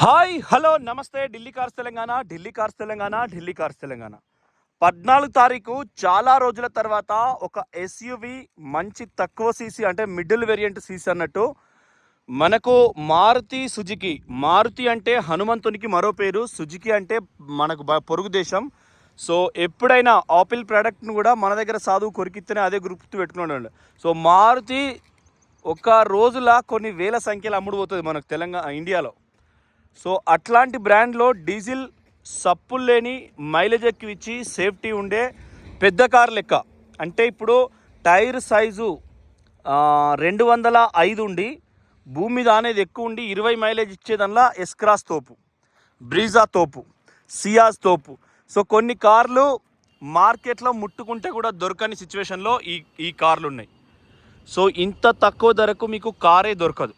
Hi hello నమస్తే. Delhi cars Telangana, Delhi cars Telangana, Delhi cars Telangana. 14 తారీఖు చాలా రోజుల తర్వాత ఒక ఎస్యూవి మంచి తక్కువ సీసీ అంటే మిడిల్ వేరియంట్ సీసీ అన్నట్టు మనకు సుజుకి. మారుతి అంటే హనుమంతునికి మరో పేరు, సుజుకి అంటే మనకు పొరుగు దేశం. సో ఎప్పుడైనా ఆపిల్ ప్రోడక్ట్ను కూడా మన దగ్గర సాధువు కొరికిస్తేనే అదే గుర్తు పెట్టుకున్నాడు. సో మారుతి ఒక రోజుల కొన్ని వేల సంఖ్యలో అమ్ముడు పోతుంది మనకు ఇండియాలో. సో అట్లాంటి బ్రాండ్లో డీజిల్ సప్పులు లేని మైలేజ్ ఎక్కువ ఇచ్చి సేఫ్టీ ఉండే పెద్ద కార్ లెక్క. అంటే ఇప్పుడు టైర్ సైజు 205 ఉండి భూమి మీద అనేది ఎక్కువ ఉండి 20 మైలేజ్ ఇచ్చేదల్లా ఎస్క్రాస్ తోపు, బ్రీజా తోపు, సియాజ్ తోపు. సో కొన్ని కార్లు మార్కెట్లో ముట్టుకుంటే కూడా దొరకని సిచ్యువేషన్లో ఈ కార్లు ఉన్నాయి. సో ఇంత తక్కువ ధరకు మీకు కారే దొరకదు.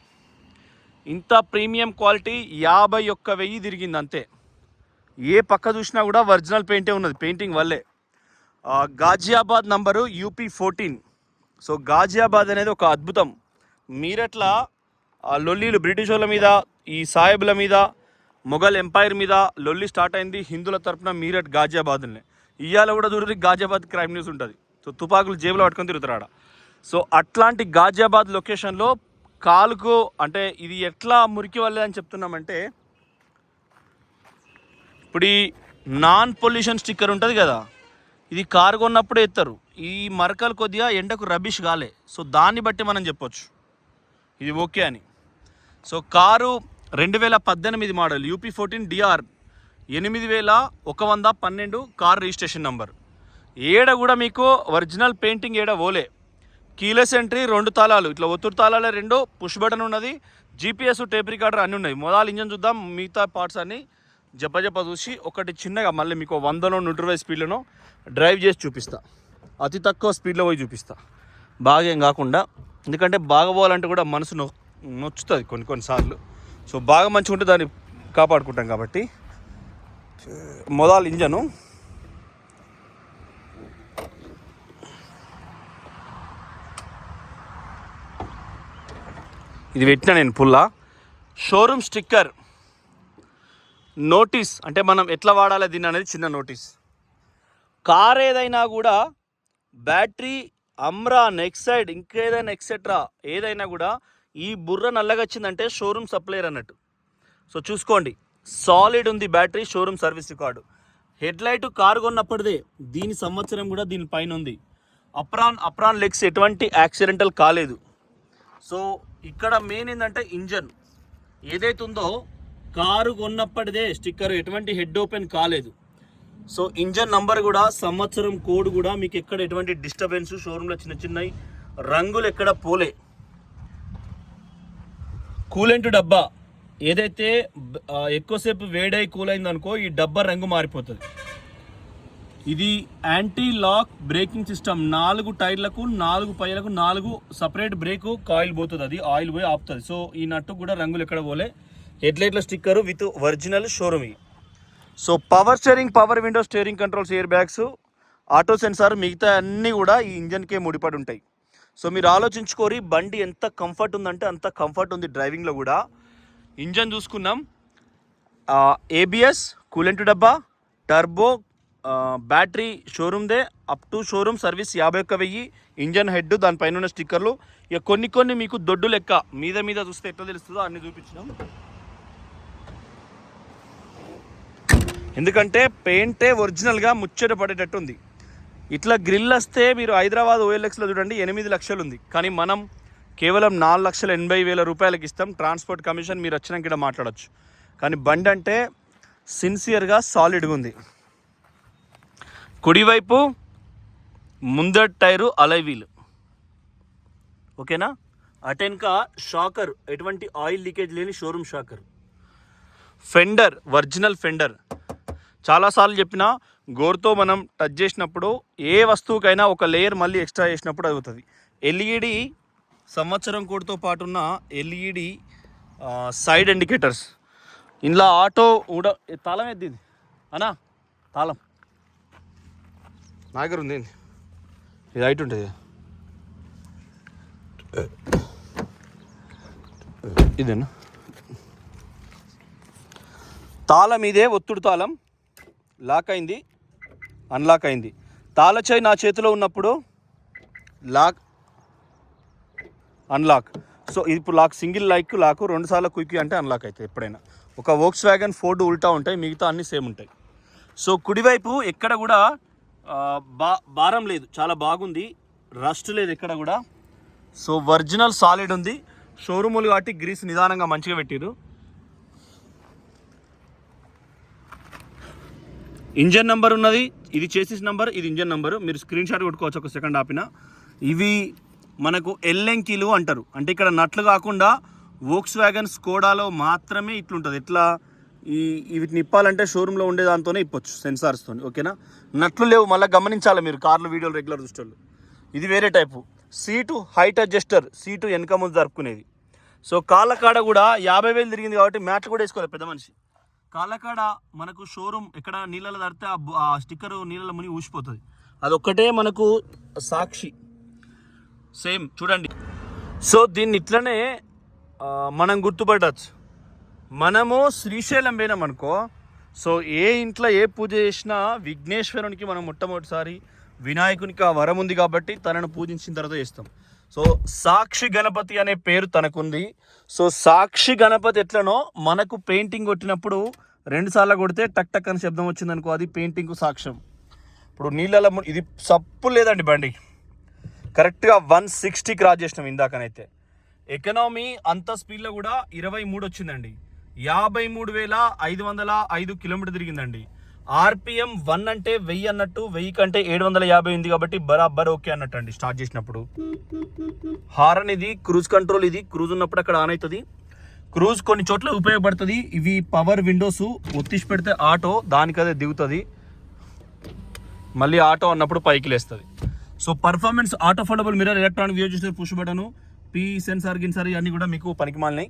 ఇంత ప్రీమియం క్వాలిటీ 51,000 తిరిగింది అంతే. ఏ పక్క చూసినా కూడా ఒరిజినల్ పెయింటే ఉన్నది, పెయింటింగ్ వల్లే. Ghaziabad number UP14. So Ghaziabad అనేది ఒక అద్భుతం. మీరట్లా లొల్లీలు బ్రిటిష్ వాళ్ళ మీద, ఈ సాహెబ్ల మీద, మొఘల్ ఎంపైర్ మీద లొల్లి స్టార్ట్ అయింది హిందువుల తరఫున మీరట్ గాజియాబాద్నే. ఇవాళ కూడా చూడండి గాజియాబాద్ క్రైమ్ న్యూస్ ఉంటుంది. సో తుపాకులు జేబులో పట్టుకొని తిరుగుతారు. సో అట్లాంటి గాజియాబాద్ లొకేషన్లో కాలుకు అంటే ఇది ఎట్లా మురికి వల్లే అని చెప్తున్నామంటే, ఇప్పుడు ఈ నాన్ పొల్యూషన్ స్టిక్కర్ ఉంటుంది కదా, ఇది కారు కొన్నప్పుడే ఎత్తారు. ఈ మరకలు కొద్దిగా ఎండకు రబిష్ కాలే. సో దాన్ని బట్టి మనం చెప్పొచ్చు ఇది ఓకే అని. So car 2018 model UP14 DR 8112 car registration number. ఏడ కూడా మీకు ఒరిజినల్ పెయింటింగ్ ఏడ ఓలే. కీలెస్ ఎంట్రీ, 2 తాళాలు, ఇట్లా ఒత్తుడు తాళాలే 2, పుష్ బటన్ ఉన్నది, GPS, టేప్ రికార్డర్ అన్నీ ఉన్నాయి. మొదలు ఇంజన్ చూద్దాం, మిగతా పార్ట్స్ అన్నీ జప్ప చూసి ఒకటి చిన్నగా మళ్ళీ మీకు 100నో 120 స్పీడ్లోనో డ్రైవ్ చేసి చూపిస్తా. అతి తక్కువ స్పీడ్లో పోయి చూపిస్తా, బాగా ఏం కాకుండా. ఎందుకంటే బాగా పోవాలంటే కూడా మనసు నొచ్చుతుంది కొన్నిసార్లు. సో బాగా మంచిగా ఉంటే దాన్ని కాపాడుకుంటాం కాబట్టి. మొదలు ఇంజను ఇది పెట్టినా నేను పుల్లా. షోరూమ్ స్టిక్కర్ నోటీస్ అంటే మనం ఎట్లా వాడాలి దీన్ని అనేది చిన్న నోటీస్. కార్ ఏదైనా కూడా బ్యాటరీ, అమ్రాన్, ఎక్సైడ్, ఇంకేదైనా ఎక్సెట్రా ఏదైనా కూడా ఈ బుర్ర నల్లగా వచ్చిందంటే షోరూమ్ సప్లైర్ అన్నట్టు. సో చూసుకోండి, సాలిడ్ ఉంది battery, showroom service record. Headlight car కొన్నప్పటిదే, దీని సంవత్సరం కూడా దీనిపైన ఉంది. అప్రాన్ లెగ్స్ ఎటువంటి యాక్సిడెంటల్ కాలేదు. సో ఇక్కడ మెయిన్ ఏంటంటే ఇంజన్ ఏదైతే ఉందో కారు కొన్నప్పటిదే స్టిక్కర్, ఎటువంటి హెడ్ ఓపెన్ కాలేదు. సో ఇంజన్ నంబర్ కూడా, సంవత్సరం కోడ్ కూడా మీకు ఎక్కడ ఎటువంటి డిస్టర్బెన్స్, షోరూంలో చిన్నవి రంగులు ఎక్కడ పోలే. కూలెంట్ డబ్బా ఏదైతే ఎక్కువసేపు వేడై కూల్ అయిందనుకో ఈ డబ్బా రంగు మారిపోతుంది. ఇది యాంటీ లాక్ బ్రేకింగ్ సిస్టమ్. 4 టైర్లకు 4 పైలకు 4 సపరేట్ బ్రేకు కాయిల్ పోతుంది, అది ఆయిల్ పోయి ఆపుతుంది. సో ఈ నట్టు కూడా రంగులు ఎక్కడ పోలే. హెడ్లైట్ల sticker with original showroom. So power steering, power window, steering controls, air bags, auto sensor, మిగతా అన్నీ కూడా ఈ ఇంజన్కే ముడిపడి ఉంటాయి. సో మీరు ఆలోచించుకోరి బండి ఎంత కంఫర్ట్ ఉందంటే అంత కంఫర్ట్ ఉంది డ్రైవింగ్లో కూడా. ఇంజన్ చూసుకున్నాం, ABS, కూలెంట్ డబ్బా, టర్బో, బ్యాటరీ షోరూమ్దే, up to showroom service 51,000. Engine head, దానిపైన ఉన్న స్టిక్కర్లు. ఇక కొన్ని మీకు దొడ్డు లెక్క మీద చూస్తే ఎట్లా తెలుస్తుందో అన్ని చూపించినాం. ఎందుకంటే పెయింటే ఒరిజినల్గా ముచ్చట పడేటట్టు ఉంది. ఇట్లా గ్రిల్ వస్తే మీరు హైదరాబాద్ OLXలో చూడండి 8 లక్షలు ఉంది, కానీ మనం కేవలం 4,80,000 రూపాయలకి ఇస్తాం. ట్రాన్స్పోర్ట్ కమిషన్ మీరు వచ్చినాక ఇక్కడ మాట్లాడచ్చు. కానీ బండి అంటే సిన్సియర్గా సాలిడ్గా ఉంది. కుడివైపు ముందటి టైరు అలై వీల్, ఓకేనా. అటెన్కా షాకర్, ఎటువంటి ఆయిల్ లీకేజ్ లేని showroom shocker. Fender original fender. చాలాసార్లు చెప్పిన, గోరుతో మనం టచ్ చేసినప్పుడు ఏ వస్తువుకైనా ఒక లేయర్ మళ్ళీ ఎక్స్ట్రా చేసినప్పుడు అవుతుంది. LED సంవత్సరం కోడ్తో పాటు ఉన్న LED సైడ్ ఇండికేటర్స్. ఇందులో ఆటో కూడా తాళం ఎద్దింది అనా, తాళం నా దగ్గర ఉంది. ఇది హైట్ ఉంటుంది, ఇదేనా. తాళం ఇదే, ఒత్తుడు తాళం. లాక్ అయింది, అన్లాక్ అయింది. తాళచేయి నా చేతిలో ఉన్నప్పుడు లాక్, అన్లాక్. సో ఇప్పుడు లాక్, సింగిల్ లాక్, 2 సార్లు క్విక్ అంటే అన్లాక్ అవుతుంది ఎప్పుడైనా. ఒక వోక్స్వ్యాగన్ ఫోర్డ్ ఉల్టా ఉంటాయి, మిగతా అన్నీ సేమ్ ఉంటాయి. సో కుడివైపు ఎక్కడ కూడా భారం లేదు, చాలా బాగుంది, రస్ట్ లేదు ఎక్కడ కూడా. సో ఒరిజినల్ సాలిడ్ ఉంది. షోరూములు కాబట్టి గ్రీస్ నిదానంగా మంచిగా పెట్టిరు. ఇంజన్ నెంబర్ ఉన్నది, ఇది చేసిస్ నెంబర్, ఇది ఇంజన్ నెంబరు. మీరు స్క్రీన్ షాట్ కొట్టుకోవచ్చు ఒక సెకండ్ ఆపిన. ఇవి మనకు ఎల్ఎంకీలు అంటారు. అంటే ఇక్కడ నట్లు కాకుండా వోక్స్వ్యాగన్ స్కోడాలో మాత్రమే ఇట్లుంటుంది. ఎట్లా వీటిని ఇప్పాలంటే షోరూంలో ఉండే దాంతోనే ఇప్పొచ్చు, సెన్సార్స్తో. ఓకేనా, నట్లు లేవు, మళ్ళీ గమనించాలి మీరు కార్లు వీడియోలు రెగ్యులర్ చూసేవాళ్ళు. ఇది వేరే type. Seat height adjuster, seat వెనక ముందు జరుపుకునేది. సో కాళ్ళకాడ కూడా 50,000 తిరిగింది కాబట్టి మ్యాట్లు కూడా వేసుకోవాలి పెద్ద మనిషి. కాళ్ళకాడ మనకు షోరూమ్ ఎక్కడ నీళ్ళలో తడితే ఆ స్టిక్కర్ నీళ్ళలో ముని ఊసిపోతుంది. అదొక్కటే మనకు సాక్షి. సేమ్ చూడండి. సో దీన్ని ఇట్లనే మనం గుర్తుపట్టచ్చు. మనము శ్రీశైలం పోయినాం అనుకో, సో ఏ ఇంట్లో ఏ పూజ చేసినా విఘ్నేశ్వరునికి మనం మొట్టమొదటిసారి వినాయకునికి ఆ వరం ఉంది కాబట్టి తనను పూజించిన తర్వాత చేస్తాం. సో సాక్షి గణపతి అనే పేరు తనకుంది. సో సాక్షి గణపతి ఎట్లనో మనకు పెయింటింగ్ కొట్టినప్పుడు 2 సార్లు కొడితే టక్ టక్ అని శబ్దం వచ్చిందనుకో, అది పెయింటింగ్కు సాక్ష్యం. ఇప్పుడు నీళ్ళలో ఇది సప్పు లేదండి బండి, కరెక్ట్గా 160 క్రాస్ చేసినాం ఇందాకనైతే. ఎకనామీ అంత స్పీడ్లో కూడా 23 వచ్చిందండి. 53,505 కిలోమీటర్ తిరిగిందండి. ఆర్పిఎం 1 అంటే 1000 అన్నట్టు, 1000 కంటే 750 ఉంది కాబట్టి బరాబర్ ఓకే అన్నట్టు అండి. స్టార్ట్ చేసినప్పుడు హారన్, ఇది క్రూజ్ కంట్రోల్, ఇది క్రూజ్ ఉన్నప్పుడు అక్కడ ఆన్ అవుతుంది. క్రూజ్ కొన్ని చోట్ల ఉపయోగపడుతుంది. ఇవి పవర్ విండోస్, ఒత్తిసి పెడితే ఆటో దానికదే దిగుతుంది, మళ్ళీ ఆటో అన్నప్పుడు పైకి లేస్తుంది. So performance, auto foldable mirror, electronic view చూస్తే పుష్ బటను, పీ సెన్సార్ గిన్సార్ ఇవన్నీ కూడా మీకు పనికి మాలినాయి.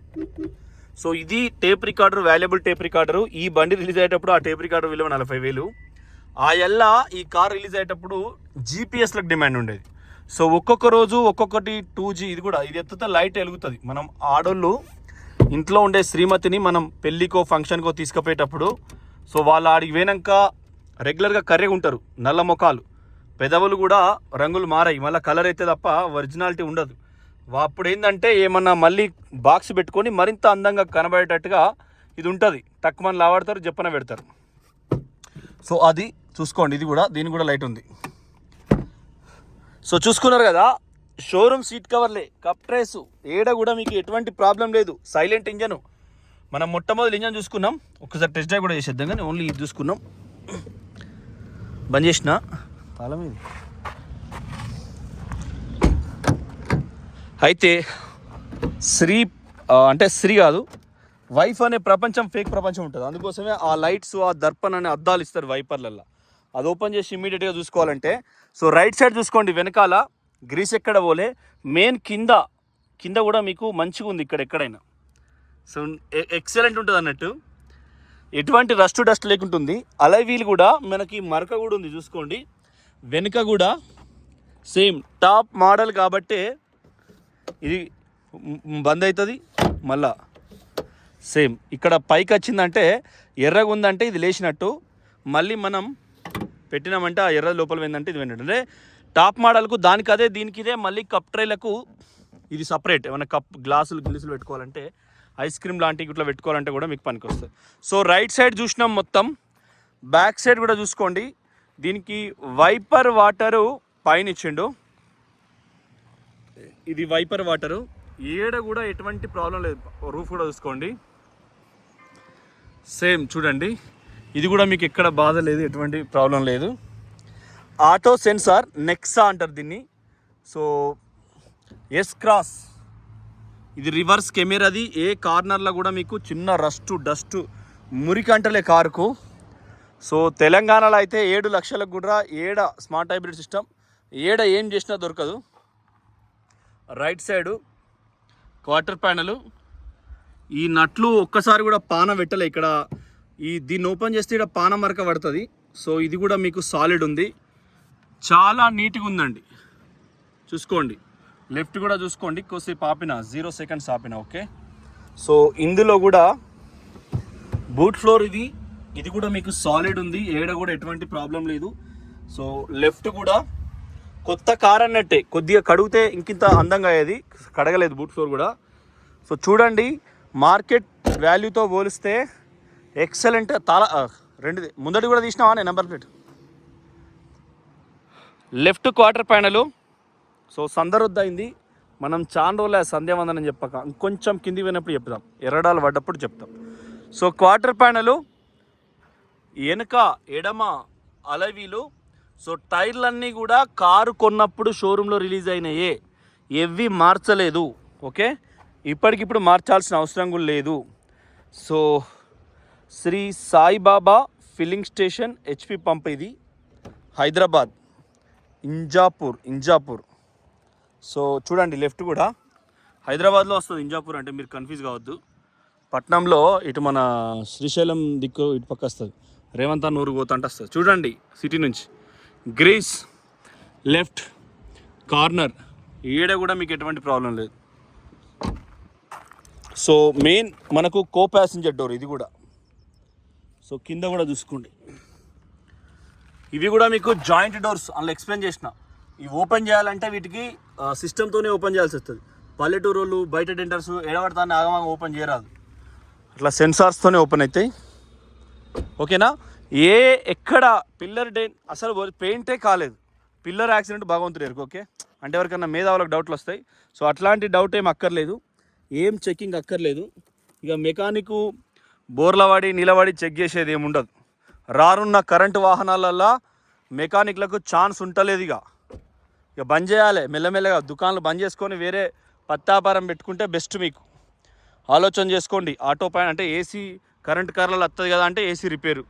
సో ఇది tape recorder, valuable tape recorder. ఈ బండి రిలీజ్ అయ్యేటప్పుడు ఆ టేప్ రికార్డర్ విలువ 40,000. ఆ ఎల్లా ఈ కార్ రిలీజ్ అయ్యేటప్పుడు జీపీఎస్లకు డిమాండ్ ఉండేది. సో ఒక్కొక్క రోజు ఒక్కొక్కటి 2G. ఇది కూడా, ఇది ఎత్తుతే లైట్ వెలుగుతుంది. మనం ఆడోళ్ళు ఇంట్లో ఉండే శ్రీమతిని మనం పెళ్ళికో ఫంక్షన్కో తీసుకుపోయేటప్పుడు, సో వాళ్ళు ఆడికి పోయినాక రెగ్యులర్గా కర్రెగా ఉంటారు, నల్ల ముఖాలు, పెదవులు కూడా రంగులు మారాయి, మళ్ళీ కలర్ అయితే తప్ప ఒరిజినాలిటీ ఉండదు. అప్పుడు ఏంటంటే ఏమన్నా మళ్ళీ బాక్స్ పెట్టుకొని మరింత అందంగా కనబడేటట్టుగా ఇది ఉంటుంది. తక్కువ లావాడతారు, చెప్పన పెడతారు. సో అది చూసుకోండి. ఇది కూడా, దీనికి కూడా లైట్ ఉంది. సో చూసుకున్నారు కదా, షోరూమ్ సీట్ కవర్లే, కప్ ట్రేసు, ఏడ కూడా మీకు ఎటువంటి ప్రాబ్లం లేదు. Silent engine. మనం మొట్టమొదటి ఇంజన్ చూసుకున్నాం, ఒక్కసారి టెస్ట్ డ్రైవ్ కూడా చేసేద్దాం, కానీ ఓన్లీ ఇది చూసుకున్నాం. బంద్ చేసిన తాళం ఇది. అయితే శ్రీ కాదు, వైఫ్ అనే ప్రపంచం ఫేక్ ప్రపంచం ఉంటుంది. అందుకోసమే ఆ లైట్స్, ఆ దర్పణ అనే అద్దాలు ఇస్తారు వైపర్లల్లో. అది ఓపెన్ చేసి ఇమీడియట్గా చూసుకోవాలంటే, సో రైట్ సైడ్ చూసుకోండి, వెనకాల గ్రీస్ ఎక్కడ పోలే, మెయిన్ కింద కూడా మీకు మంచిగా ఉంది ఇక్కడ ఎక్కడైనా. సో ఎక్సలెంట్ ఉంటుంది అన్నట్టు, ఎటువంటి డస్ట్ లేకుంటుంది. అలై వీల్ కూడా మనకి మరక కూడా ఉంది చూసుకోండి. వెనుక కూడా సేమ్ టాప్ మోడల్ కాబట్టే ఇది బంద్ అవుతుంది. మళ్ళా సేమ్ ఇక్కడ పైకి వచ్చిందంటే ఎర్రగా ఉందంటే ఇది లేచినట్టు, మళ్ళీ మనం పెట్టినామంటే ఆ ఎర్ర లోపల పోయిందంటే ఇది పోయినట్టు. అంటే టాప్ మోడల్కు దానికి అదే, దీనికి ఇదే. మళ్ళీ కప్ ట్రైలకు ఇది సపరేట్. ఏమైనా గ్లాసులు పెట్టుకోవాలంటే, ఐస్ క్రీమ్ లాంటివి ఇట్లా పెట్టుకోవాలంటే కూడా మీకు పనికి వస్తుంది. సో రైట్ సైడ్ చూసినాం మొత్తం. బ్యాక్ సైడ్ కూడా చూసుకోండి. దీనికి వైపర్ వాటరు పైన ఇచ్చిండు. ఇది వైపర్ వాటరు, ఏడ కూడా ఎటువంటి ప్రాబ్లం లేదు. రూఫ్ కూడా చూసుకోండి, సేమ్ చూడండి. ఇది కూడా మీకు ఎక్కడ బాధ లేదు, ఎటువంటి ప్రాబ్లం లేదు. ఆటో సెన్సార్, నెక్సా అంటారు దీన్ని. సో ఎస్ క్రాస్, ఇది రివర్స్ కెమెరాది. ఏ కార్నర్లో కూడా మీకు చిన్న డస్ట్ మురికంటలే కారుకు. సో తెలంగాణలో అయితే 7 లక్షలకు కూడా ఏడ స్మార్ట్ హైబ్రిడ్ సిస్టమ్, ఏడ ఏం చేసినా దొరకదు. Right side quarter panel. ఈ నట్లు ఒక్కసారి కూడా పాన పెట్టలే ఇక్కడ. దీన్ని ఓపెన్ చేస్తే ఇక్కడ పాన మరక పడుతుంది. సో ఇది కూడా మీకు సాలిడ్ ఉంది, చాలా నీట్గా ఉందండి. చూసుకోండి, లెఫ్ట్ కూడా చూసుకోండి. కొద్దిసేపు ఆపిన, 0 సెకండ్స్ ఆపిన. ఓకే, సో ఇందులో కూడా బూట్ ఫ్లోర్ ఇది కూడా మీకు సాలిడ్ ఉంది, ఏడ కూడా ఎటువంటి ప్రాబ్లం లేదు. సో లెఫ్ట్ కూడా కొత్త కార్ అన్నట్టే, కొద్దిగా కడిగితే ఇంకింత అందంగా అయ్యేది, కడగలేదు బూట్ ఫ్లోర్ కూడా. సో చూడండి, మార్కెట్ వాల్యూతో పోలిస్తే ఎక్సలెంట్. రెండుది ముందటి కూడా తీసినావా నేను number plate. Left quarter panel. So సందరొద్దయింది, మనం చాలా రోజులే సంధ్యావందనం చెప్పక, ఇంకొంచెం కింది పోయినప్పుడు చెప్తాం, ఎర్రడాలు పడ్డప్పుడు చెప్తాం. సో క్వార్టర్ ప్యానలు, వెనుక ఎడమ అలవీలు. సో టైర్లన్నీ కూడా కారు కొన్నప్పుడు షోరూంలో రిలీజ్ అయినాయే, ఎవ్వి మార్చలేదు. ఓకే, ఇప్పటికిప్పుడు మార్చాల్సిన అవసరం కూడా లేదు. So Shri Saibaba filling station HP pump, ఇది హైదరాబాద్ ఇంజాపూర్. సో చూడండి, లెఫ్ట్ కూడా హైదరాబాద్లో వస్తుంది ఇంజాపూర్ అంటే, మీరు కన్ఫ్యూజ్ కావద్దు. పట్నంలో ఇటు మన శ్రీశైలం దిక్కు ఇటు పక్క వస్తుంది, రేవంత్ అన్న ఊరు పోతా అంటే వస్తుంది. చూడండి, సిటీ నుంచి గ్రీస్ లెఫ్ట్ కార్నర్, ఈడ కూడా మీకు ఎటువంటి ప్రాబ్లం లేదు. సో మెయిన్ మనకు కో ప్యాసింజర్ డోర్ ఇది కూడా. సో కింద కూడా చూసుకోండి, ఇవి కూడా మీకు జాయింట్ డోర్స్. అందులో ఎక్స్ప్లెయిన్ చేసిన, ఇవి ఓపెన్ చేయాలంటే వీటికి సిస్టమ్తోనే ఓపెన్ చేయాల్సి వస్తుంది. పల్లెటూరు వాళ్ళు బయట డెంటర్స్ ఎడబడతాన్ని ఆగమాగా ఓపెన్ చేయరాదు, అట్లా సెన్సార్స్తోనే ఓపెన్ అవుతాయి. ఓకేనా, ఎక్కడ పిల్లర్ అసలు పెయింటే కాలేదు, పిల్లర్ యాక్సిడెంట్ భగవంతుడు ఎరుకు. ఓకే, అంటే ఎవరికన్నా మేధావులకు డౌట్లు వస్తాయి. సో అట్లాంటి డౌట్ ఏం అక్కర్లేదు, ఏం చెకింగ్ అక్కర్లేదు. ఇక మెకానిక్ బోర్లవాడి నిలబడి చెక్ చేసేది ఏమి ఉండదు. రానున్న కరెంటు వాహనాలల్లో మెకానిక్లకు ఛాన్స్ ఉంటలేదు. ఇక బంద్ చేయాలి మెల్లమెల్లగా, దుకాణాలు బంద్ చేసుకొని వేరే పత్తాపారం పెట్టుకుంటే బెస్ట్. మీకు ఆలోచన చేసుకోండి. ఆటో పైన అంటే ఏసీ కరెంట్ కార్లలో వస్తుంది కదా, అంటే ఏసీ రిపేరు.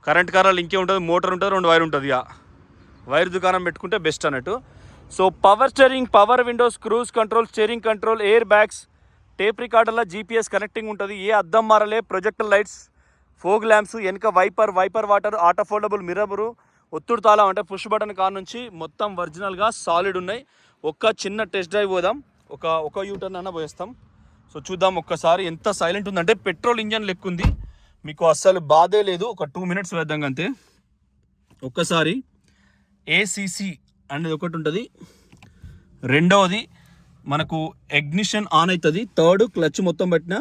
కరెంట్ కార్లలో ఇంకే ఉంటుంది, మోటార్ ఉంటుంది, 2 వైర్ ఉంటుంది. వైర్ దుకాణం పెట్టుకుంటే బెస్ట్ అన్నట్టు. So power steering, power windows, cruise control, steering control, air bags, tape రికార్డర్లో జీపీఎస్ కనెక్టింగ్ ఉంటుంది. ఏ అద్దం మారలే, ప్రొజెక్టర్ లైట్స్, ఫోగ్ ల్యాంప్స్, వెనుక wiper water, auto foldable mirror, ఒత్తుడు తాళం అంటే పుష్ బటన్ కార్ నుంచి మొత్తం ఒరిజినల్గా సాలిడ్ ఉన్నాయి. ఒక్క చిన్న టెస్ట్ డ్రైవ్ పోదాం, ఒక యూటర్న్ అన్న పోయేస్తాం. సో చూద్దాం ఒక్కసారి ఎంత సైలెంట్ ఉందంటే, పెట్రోల్ ఇంజన్ లెక్క ఉంది, మీకు అస్సలు బాధే లేదు. ఒక 2 మినిట్స్ వేద్దాం అంతే. ఒక్కసారి ఏసీసీ అనేది ఒకటి ఉంటుంది, రెండవది మనకు ఇగ్నిషన్ ఆన్ అవుతుంది, థర్డ్ క్లచ్ మొత్తం పట్టిన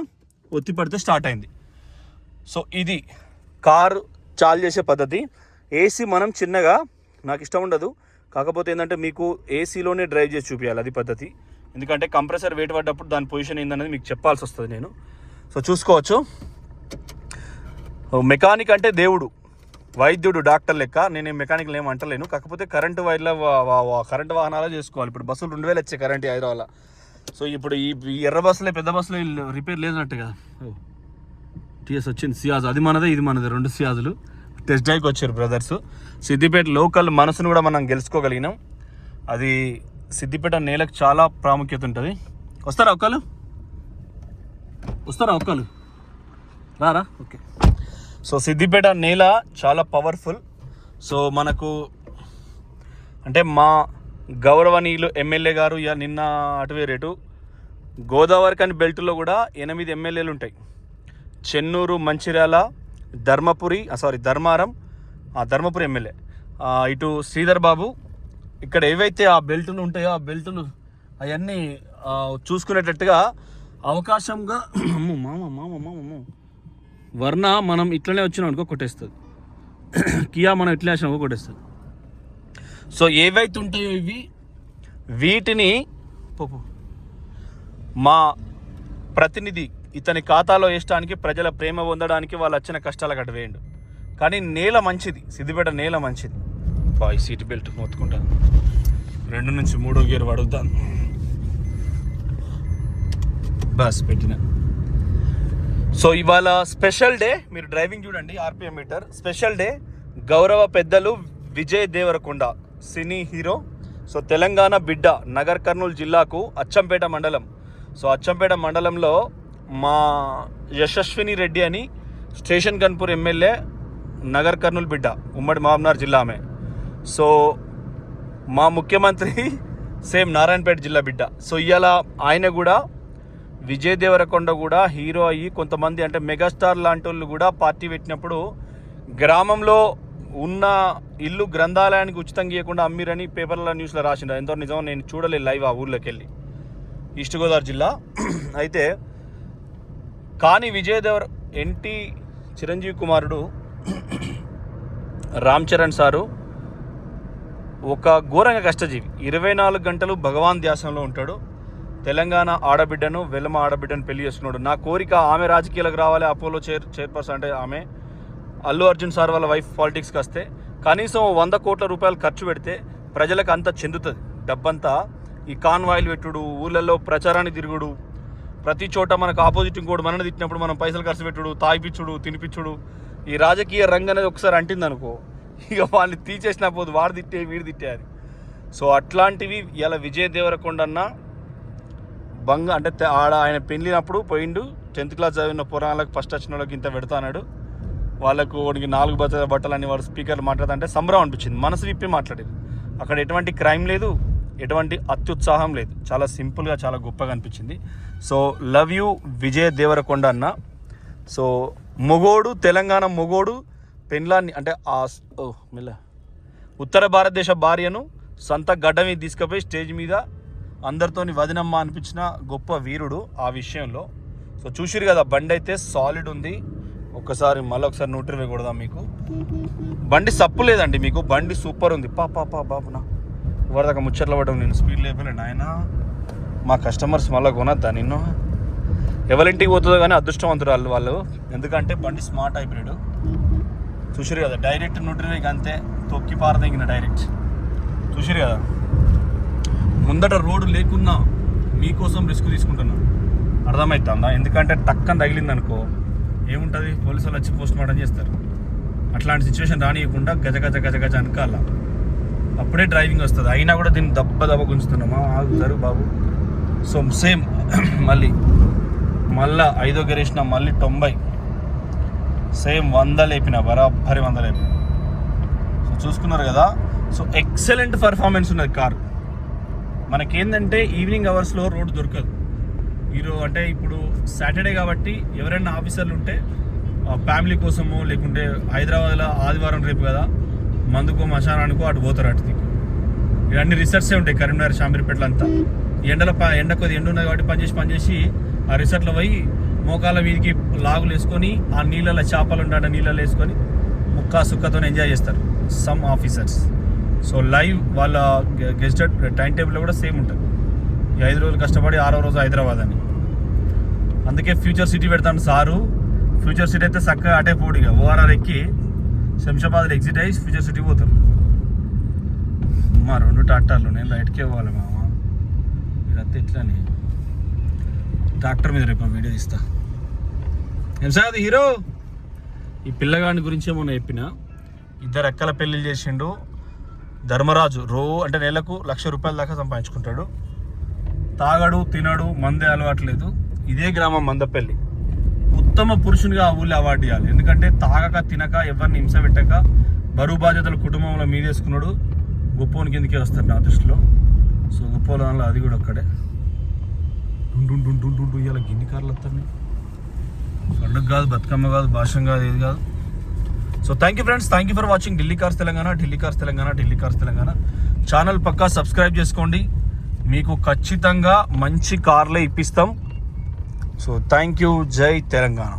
ఒత్తి పడితే స్టార్ట్ అయింది. సో ఇది కారు చాలు చేసే పద్ధతి. ఏసీ మనం చిన్నగా, నాకు ఇష్టం ఉండదు, కాకపోతే ఏంటంటే మీకు ఏసీలోనే డ్రైవ్ చేసి చూపించాలి, అది పద్ధతి. ఎందుకంటే కంప్రెసర్ వెయిట్ పడ్డప్పుడు దాని పొజిషన్ ఏందనేది మీకు చెప్పాల్సి వస్తుంది నేను. సో చూసుకోవచ్చు, మెకానిక్ అంటే దేవుడు, వైద్యుడు, డాక్టర్ లెక్క. నేను మెకానిక్లు ఏమి అంటలేను, కాకపోతే కరెంటు వైర్ల కరెంటు వాహనాలే చేసుకోవాలి. ఇప్పుడు బస్సులు 2000 వచ్చాయి కరెంటు హైదరాబాద్లో. సో ఇప్పుడు ఈ ఎర్ర బస్సులే, పెద్ద బస్సులో రిపేర్ లేదన్నట్టు కదా. టీఎస్ వచ్చింది, సియాజ్ అది మనదే ఇది మనదే, 2 సియాజులు టెస్ట్ డ్రైవ్కి వచ్చారు బ్రదర్స్. సిద్దిపేట లోకల్ మనసును కూడా మనం గెలుచుకోగలిగినాం. అది సిద్దిపేట నేలకు చాలా ప్రాముఖ్యత ఉంటుంది. వస్తారా ఒక్కలు రారా? ఓకే. సో సిద్దిపేట నేల చాలా పవర్ఫుల్. సో మనకు అంటే మా గౌరవనీయులు ఎమ్మెల్యే గారు నిన్న అటువేరేటు గోదావరి కని బెల్ట్లో కూడా 8 ఎమ్మెల్యేలు ఉంటాయి. చెన్నూరు, మంచిర్యాల, ధర్మారం, ధర్మపురి ఎమ్మెల్యే, ఇటు శ్రీధర్ బాబు. ఇక్కడ ఏవైతే ఆ బెల్టులు ఉంటాయో ఆ బెల్టులు అవన్నీ చూసుకునేటట్టుగా అవకాశంగా మామ వర్ణ మనం ఇట్లనే వచ్చినాం అనుకో కొట్టేస్తుంది, కియా మనం ఇట్లనే వచ్చినామో కొట్టేస్తుంది. సో ఏవైతే ఉంటాయో వీటిని మా ప్రతినిధి ఇతని ఖాతాలో వేయడానికి, ప్రజల ప్రేమ పొందడానికి వాళ్ళు వచ్చిన కష్టాలు గట్ట వేయండు. కానీ నేల మంచిది, సిద్దిపేట నేల మంచిది. ఈ సీట్ బెల్ట్ మొత్తుకుంటాను, 2 నుంచి 3వ గేర్ పడుతాను. బస్ పెట్టిన. సో ఇవాళ స్పెషల్ డే, మీరు డ్రైవింగ్ చూడండి, ఆర్పిఎం మీటర్ స్పెషల్ డే. గౌరవ పెద్దలు Vijay Deverakonda, cine hero. So Telangana బిడ్డ, నగర్ కర్నూలు జిల్లాకు అచ్చంపేట మండలం. సో అచ్చంపేట మండలంలో మా యశస్విని రెడ్డి అని స్టేషన్ గన్పూర్ ఎమ్మెల్యే, నగర్ కర్నూలు బిడ్డ, ఉమ్మడి మహబూబ్నగర్ జిల్లా ఆమె. సో మా ముఖ్యమంత్రి సేమ్ నారాయణపేట జిల్లా బిడ్డ. సో ఇవాళ ఆయన కూడా విజయ్ దేవరకొండ కూడా హీరో అయ్యి కొంతమంది అంటే మెగాస్టార్ లాంటి వాళ్ళు కూడా పార్టీ పెట్టినప్పుడు గ్రామంలో ఉన్న ఇల్లు గ్రంథాలయానికి ఉచితంగా ఇవ్వకుండా అమ్మిరని పేపర్ల న్యూస్లో రాసిండు. ఎంతో నిజం, నేను చూడలేదు లైవ్ ఆ ఊర్లోకి వెళ్ళి, ఈస్ట్ గోదావరి జిల్లా. అయితే కానీ ఎన్టీ చిరంజీవి కుమారుడు రామ్ చరణ్ సారు ఒక ఘోరంగా కష్టజీవి, 24 గంటలు భగవాన్ ధ్యాసంలో ఉంటాడు. తెలంగాణ ఆడబిడ్డను వెలమ ఆడబిడ్డను పెళ్లి చేసుకున్నాడు. నా కోరిక ఆమె రాజకీయాలకు రావాలి, అపోలో చైర్పర్సన్ అంటే ఆమె. అల్లు అర్జున్ సార్ వాళ్ళ వైఫ్ పాలిటిక్స్కి వస్తే కనీసం 100 కోట్ల రూపాయలు ఖర్చు పెడితే ప్రజలకు అంతా చెందుతుంది. డబ్బంతా ఈ కాన్వాయిలు పెట్టుడు, ఊళ్ళల్లో ప్రచారాన్ని తిరుగుడు, ప్రతి చోట మనకు ఆపోజిట్ ఇంకోటి మనని తిట్టినప్పుడు మనం పైసలు ఖర్చు పెట్టుడు, తాగిపిచ్చుడు, తినిపించుడు. ఈ రాజకీయ రంగం అనేది ఒకసారి అంటింది అనుకో, ఇక వాళ్ళని తీసేసిన పోదు, వాడు తిట్టే వీడు తిట్టే అని. సో అట్లాంటివి ఇలా విజయ్ దేవరకొండ అన్న అంటే ఆయన పెళ్ళినప్పుడు పోయిండు. 10th క్లాస్ చదివిన పురాణాలకు ఫస్ట్ వచ్చిన వాళ్ళకి ఇంత పెడతాడు, వాళ్ళకు వాడికి 4 బట్టలని వాడు స్పీకర్లు మాట్లాడుతుంటే సంబరం అనిపించింది. మనసు విప్పి మాట్లాడేది. అక్కడ ఎటువంటి క్రైమ్ లేదు, ఎటువంటి అత్యుత్సాహం లేదు, చాలా సింపుల్గా చాలా గొప్పగా అనిపించింది. So love you Vijay Deverakonda అన్న. సో మొగోడు, తెలంగాణ మొగోడు పెండ్లాన్ని అంటే ఉత్తర భారతదేశ భార్యను సొంత గడ్డ మీద తీసుకుపోయి స్టేజ్ మీద అందరితోని వదినమ్మ అనిపించిన గొప్ప వీరుడు ఆ విషయంలో. సో చూసిరు కదా, బండి అయితే సాలిడ్ ఉంది. ఒక్కసారి మళ్ళీ ఒకసారి 120 కొడదాం. మీకు బండి సప్పు లేదండి, మీకు బండి సూపర్ ఉంది. బాబునా ఎవరిదాకా ముచ్చట్లు పడ్డం, నేను స్పీడ్ లేపలేను ఆయన. మా కస్టమర్స్ మళ్ళీ కొనద్దా నిన్ను, ఎవరింటికి పోతుందో కానీ అదృష్టవంతురాలు వాళ్ళు. ఎందుకంటే బండి స్మార్ట్ హైబ్రిడ్. చూసిరు కదా, డైరెక్ట్ 120 అంతే, తొక్కి పారదగిన డైరెక్ట్. చూసిరు కదా, ముందట రోడ్డు లేకున్నా మీకోసం రిస్క్ తీసుకుంటున్నాను, అర్థమవుతుందా? ఎందుకంటే టక్కన తగిలింది అనుకో ఏముంటుంది, పోలీసు వాళ్ళు వచ్చి పోస్ట్ మార్టం చేస్తారు. అట్లాంటి సిచ్యువేషన్ రానియకుండా గజ అనకాల, అప్పుడే డ్రైవింగ్ వస్తుంది. అయినా కూడా దీన్ని దెబ్బ గుంజుతున్నామా, ఆగుతారు బాబు. సో సేమ్ మళ్ళీ 5వ గేర్ వేసిన, మళ్ళీ 90, సేమ్ 100 లేపిన, బరాబరి 100 లేపిన. సో చూసుకున్నారు కదా. సో ఎక్సలెంట్ పర్ఫార్మెన్స్ ఉన్నది కారు. మనకేంటంటే ఈవినింగ్ అవర్స్లో రోడ్డు దొరకదు. అంటే ఇప్పుడు సాటర్డే కాబట్టి ఎవరైనా ఆఫీసర్లు ఉంటే ఫ్యామిలీ కోసమో, లేకుంటే హైదరాబాద్లో ఆదివారం రేపు కదా మందుకో మశానానికో అటు పోతారు. అటు దిక్కు ఇవన్నీ రిసార్ట్సే ఉంటాయి, కరీంనగర్, షాంబీర్పేటలో అంతా. ఎండ కొద్ది ఎండ ఉన్నది కాబట్టి పనిచేసి ఆ రిసార్ట్లో పోయి మోకాల వీధికి లాగులు వేసుకొని ఆ నీళ్ళలో చేపలు ఉంటాడు, నీళ్ళలో వేసుకొని ముక్క సుక్కతో ఎంజాయ్ చేస్తారు సమ్ ఆఫీసర్స్. సో లైవ్ వాళ్ళ గెస్టెడ్ టైం టేబుల్లో కూడా సేమ్ ఉంటుంది. ఈ 5 రోజులు కష్టపడి 6వ రోజు హైదరాబాద్ అని. అందుకే ఫ్యూచర్ సిటీ పెడతాను సారు. ఫ్యూచర్ సిటీ అయితే చక్కగా అటే పోడిగా ఓఆర్ఆర్ ఎక్కి శంషాబాద్లో ఎగ్జిట్ అయ్యి ఫ్యూచర్ సిటీ పోతారు. మా 2 ట్రాక్టర్లు, నేను రైట్కే పోవాలి మామ, మీరు అంతా ఎట్లని ట్రాక్టర్ మీద రేపు వీడియో తీస్తా. ఏం సార్ అది హీరో. ఈ పిల్లగాడి గురించే మొన్న చెప్పిన, 2 అక్కల పెళ్ళిళ్ళు చేసిండు. ధర్మరాజు అంటే నెలకు ₹1,00,000 దాకా సంపాదించుకుంటాడు. తాగడు, తినడు, మందే అలవాట్లేదు. ఇదే గ్రామం మందపల్లి. ఉత్తమ పురుషునిగా ఆ ఊళ్ళో అవార్డు ఇవ్వాలి. ఎందుకంటే తాగక తినక ఎవరిని హింస పెట్టక బరువు బాధ్యతలు కుటుంబంలో మీదేసుకున్నాడు. గొప్పోని కిందకే వస్తారు నా దృష్టిలో. సో గొప్పలో అది కూడా ఒక్కడే. ఇలా గిన్ని కార్లు వస్తాయి. పండుగ కాదు, బతుకమ్మ కాదు, భాషం కాదు, ఏది కాదు. So thank you friends, thank you for watching Delhi cars Telangana. Channel పక్కా సబ్స్క్రైబ్ చేసుకోండి, మీకు ఖచ్చితంగా మంచి కార్లే ఇప్పిస్తాం. సో థ్యాంక్ యూ, జై తెలంగాణ.